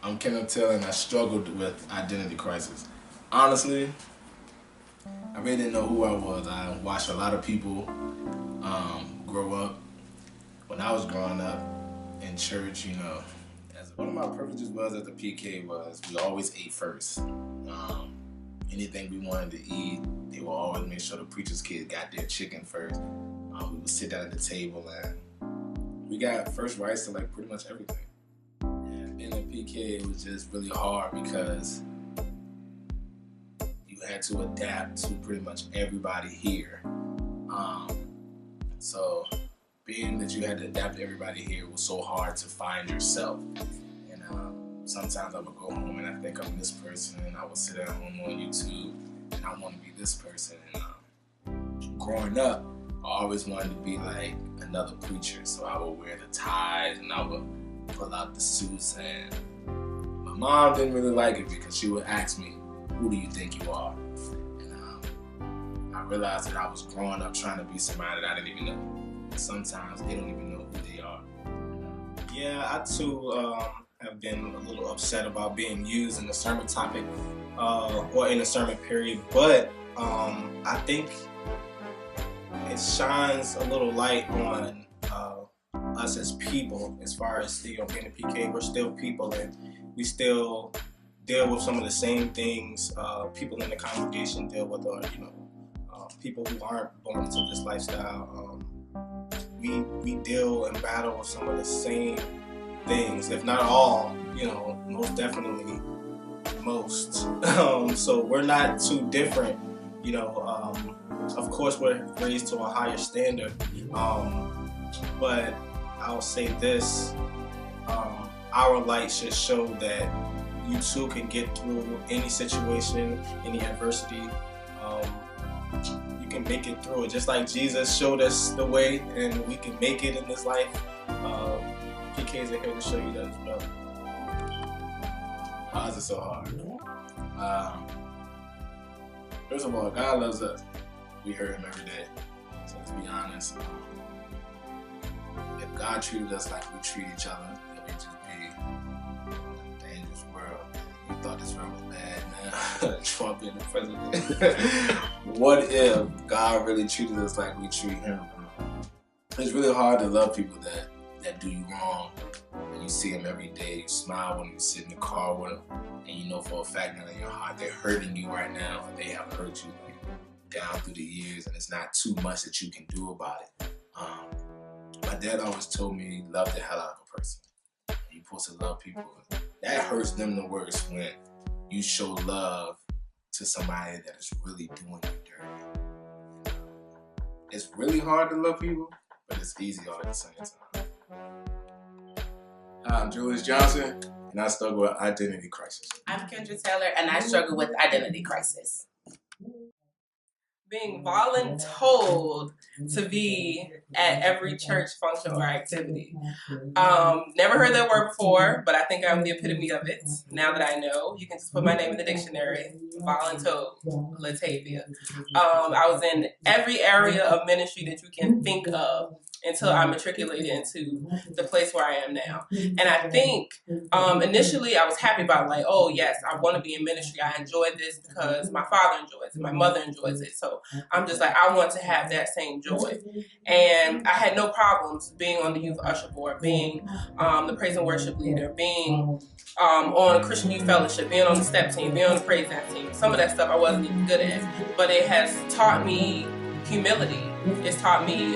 I'm Kenneth Taylor, and I struggled with identity crisis. Honestly, I really didn't know who I was. I watched a lot of people grow up. When I was growing up in church, as one of my privileges was at the PK was we always ate first. Anything we wanted to eat, they would always make sure the preacher's kids got their chicken first. We would sit down at the table and we got first rights to like pretty much everything. And being at PK, it was just really hard because you had to adapt to pretty much everybody here. So being that you had to adapt to everybody here was so hard to find yourself. And sometimes I would go home and I think I'm this person, and I would sit at home on YouTube and I want to be this person. And growing up, I always wanted to be like another preacher, so I would wear the ties and I would pull out the suits. And my mom didn't really like it because she would ask me, "Who do you think you are?" And I realized that I was growing up trying to be somebody that I didn't even know. Sometimes they don't even know who they are. Yeah, I too have been a little upset about being used in the sermon topic or in the sermon period, but I think it shines a little light on us as people. As far as being a PK, we're still people, and we still deal with some of the same things people in the congregation deal with, or people who aren't born into this lifestyle. We deal and battle with some of the same things, if not all. Most definitely most. So we're not too different. Of course, we're raised to a higher standard, but I'll say this, our light should show that you too can get through any situation, any adversity. You can make it through it, just like Jesus showed us the way, and we can make it in this life. PKs are here to show you that as well. Why is it so hard? First of all, God loves us. We hear Him every day. So let's be honest. If God treated us like we treat each other, then we'd just be in a dangerous world. We thought this world was bad now. Trump being the president. What if God really treated us like we treat Him? It's really hard to love people that do you wrong. When you see them every day, you smile when you sit in the car with them, and you know for a fact that in your heart they're hurting you right now, and they have hurt you down through the years, and it's not too much that you can do about it. My dad always told me, love the hell out of a person. You're supposed to love people. That hurts them the worst when you show love to somebody that is really doing you dirty. It's really hard to love people, but it's easy all at the same time. Hi, I'm Julius Johnson, and I struggle with identity crisis. I'm Kendra Taylor, and I struggle with identity crisis. Being voluntold to be at every church function or activity. Never heard that word before, but I think I'm the epitome of it. Now that I know, you can just put my name in the dictionary. Voluntold, Latavia. I was in every area of ministry that you can think of until I matriculated into the place where I am now. And I think initially I was happy about like, oh yes, I want to be in ministry. I enjoy this because my father enjoys it, my mother enjoys it. So I'm just like, I want to have that same joy. And I had no problems being on the youth usher board, being the praise and worship leader, being on Christian Youth Fellowship, being on the step team, being on the praise dance team. Some of that stuff I wasn't even good at, but it has taught me humility. It's taught me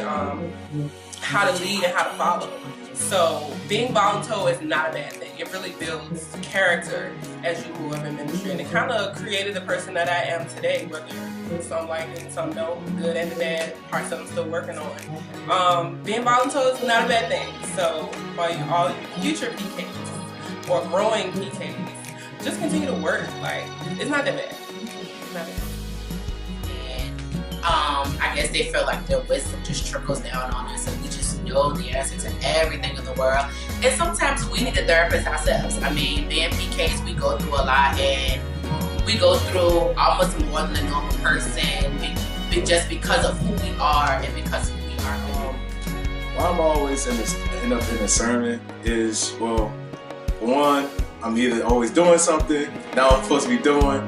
how to lead and how to follow. So being voluntold is not a bad thing. It really builds character as you move up in ministry, and it kind of created the person that I am today, whether some like it, some don't, good and the bad, parts that I'm still working on. Being voluntold is not a bad thing. So all you future PKs or growing PKs, just continue to work. Like, it's not that bad. It's not that bad. I guess they feel like their wisdom just trickles down on us and we just know the answer to everything in the world. And sometimes we need a therapist ourselves. I mean, being PKs, we go through a lot, and we go through almost more than a normal person just because of who we are and because of who we are. Why I'm always end up in a sermon is, well, for one, I'm either always doing something that I'm supposed to be doing,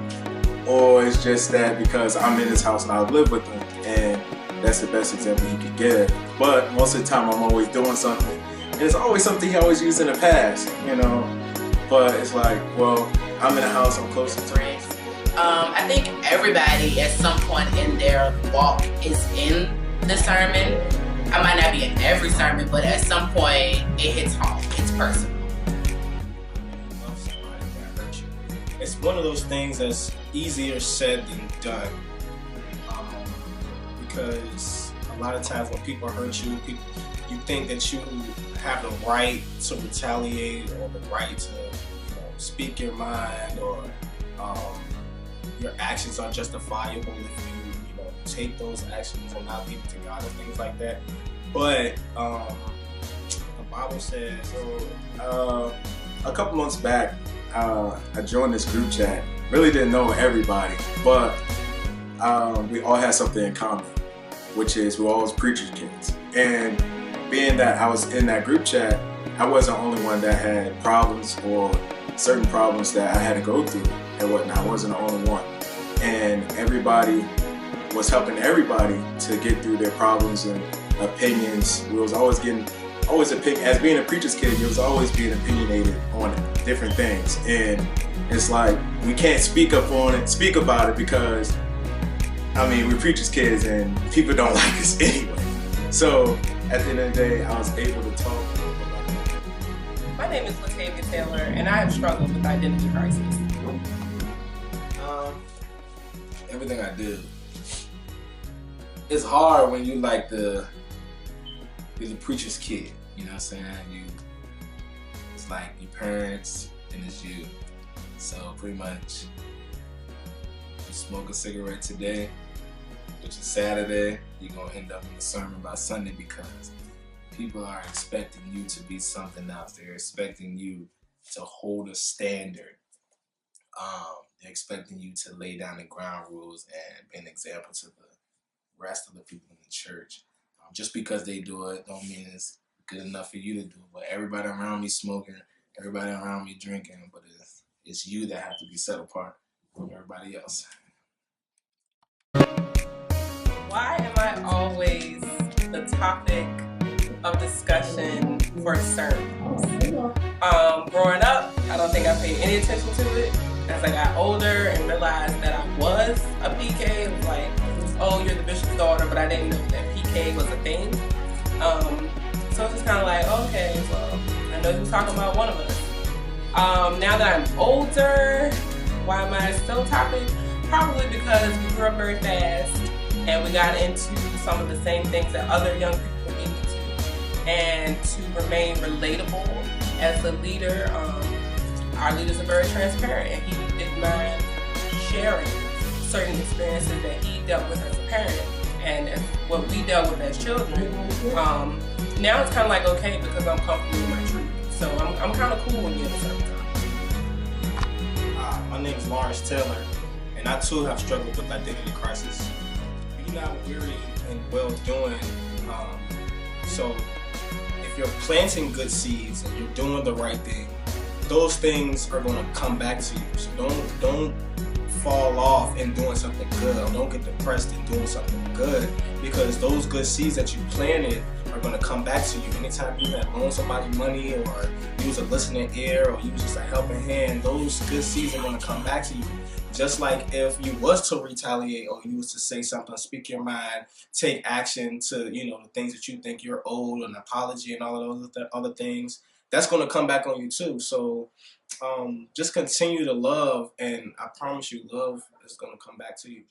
or it's just that because I'm in his house and I live with him, and that's the best example he could get. But most of the time I'm always doing something. And it's always something he always used in the past, you know. But it's like, well, I'm in the house, I'm close to friends. I think everybody at some point in their walk is in the sermon. I might not be in every sermon, but at some point it hits home. It's personal. It's one of those things that's easier said than done. Because a lot of times when people hurt you, you think that you have the right to retaliate or the right to speak your mind, or your actions are justifiable if you take those actions and not leave it to God and things like that. But the Bible says, so a couple months back, I joined this group chat. Really didn't know everybody, but we all had something in common, which is we all was preachers' kids. And being that I was in that group chat, I wasn't the only one that had problems or certain problems that I had to go through and whatnot. I wasn't the only one. And everybody was helping everybody to get through their problems and opinions. We was always as being a preacher's kid, you was always being opinionated on different things. And it's like, we can't speak about it because, I mean, we're preacher's kids and people don't like us anyway. So at the end of the day, I was able to talk about it. My name is Latavia Taylor, and I have struggled with identity crisis. Everything I do. It's hard when you like you're the preacher's kid. You know what I'm saying? It's like your parents and it's you. So pretty much, you smoke a cigarette today, which is Saturday, you're gonna end up in the sermon by Sunday because people are expecting you to be something else. They're expecting you to hold a standard. They're expecting you to lay down the ground rules and be an example to the rest of the people in the church. Just because they do it don't mean it's good enough for you to do it. But everybody around me smoking, everybody around me drinking, but it's you that have to be set apart from everybody else. Why am I always the topic of discussion for sermons? Growing up, I don't think I paid any attention to it. As I got older and realized that I was a PK, it was like, oh, you're the bishop's daughter, but I didn't know that PK was a thing. So it's just kind of like, okay, well, I know he was talking about one of us. Now that I'm older, why am I still topic? Probably because we grew up very fast and we got into some of the same things that other young people get into. And to remain relatable as a leader, our leaders are very transparent, and he didn't mind sharing certain experiences that he dealt with as a parent and what we dealt with as children. Now it's kind of like, okay, because I'm comfortable with my truth. So I'm kind of cool with me at a certain time. My name is Lawrence Taylor, and I too have struggled with identity crisis. You're not weary and well doing. So if you're planting good seeds and you're doing the right thing, those things are going to come back to you. So don't fall off in doing something good, or don't get depressed in doing something good, because those good seeds that you planted are going to come back to you. Anytime you have loaned somebody money, or use a listening ear, or use just a helping hand, those good seeds are going to come back to you. Just like if you was to retaliate, or you was to say something, speak your mind, take action to the things that you think you're owed, an apology and all of those other things, that's going to come back on you too. So just continue to love, and I promise you, love is going to come back to you.